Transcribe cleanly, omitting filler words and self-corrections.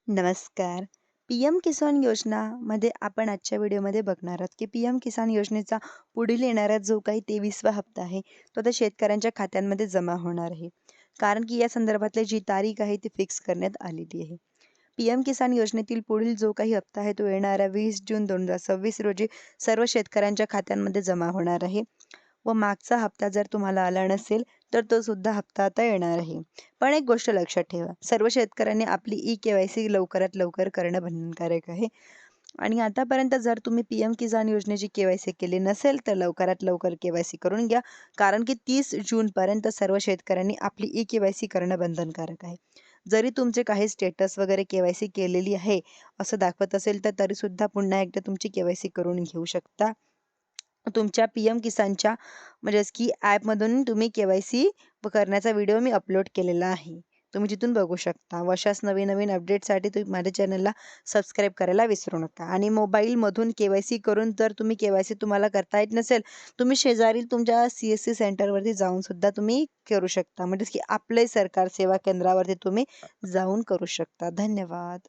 नमस्कार. पी-एम किसान योजनामध्ये आपण आजच्या व्हिडिओमध्ये बघणार आहोत, की पी-एम किसान योजनेचा पुढील येणारा जो काही 23वा हप्ता आहे, तो आता शेतकऱ्यांच्या खात्यांमध्ये जमा होणार आहे. कारण की या संदर्भातली जी तारीख आहे ती फिक्स करण्यात आलेली आहे. पी-एम किसान योजनेतील पुढील जो काही हप्ता आहे, तो येणाऱ्या 20 जून 2026 रोजी सर्व शेतकऱ्यांच्या खात्यांमध्ये जमा होणार आहे. व मागचा हप्ता जर तुम्हाला आला नसेल, तर तो सुद्धा हप्ता आता येणार आहे. पण एक गोष्ट लक्षात ठेवा, सर्व शेतकऱ्यांनी आपली ई-के-वाय-सी लवकरात लवकर करणं बंधनकारक आहे. आणि आतापर्यंत जर तुम्ही पी-एम किसान योजनेची के-वाय-सी केली नसेल, तर लवकरात लवकर के-वाय-सी करून घ्या. कारण की 30 जूनपर्यंत सर्व शेतकऱ्यांनी आपली ई-के-वाय-सी करणं बंधनकारक आहे. जरी तुमचे काही स्टेटस वगैरे के-वाय-सी केलेली आहे, असं दाखवत असेल, तर तरीसुद्धा पुन्हा एकदा तुमची के-वाय-सी करून घेऊ शकता. तुमच्या पी-एम किसानच्या म्हणजेच की ॲपमधून तुम्ही के-वाय-सी करण्याचा व्हिडिओ मी अपलोड केलेला आहे. तुम्ही तिथून बघू शकता. व अशाच नवीन-नवीन अपडेटसाठी तुम्ही माझ्या चॅनलला सबस्क्राईब करायला विसरू नका. आणि मोबाईलमधून के-वाय-सी करून जर तुम्ही के-वाय-सी तुम्हाला करता येत नसेल, तुम्ही शेजारील तुमच्या सी-एस-सी सेंटरवरती जाऊन सुद्धा तुम्ही करू शकता. म्हणजेच की आपले सरकार सेवा केंद्रावरती तुम्ही जाऊन करू शकता. धन्यवाद.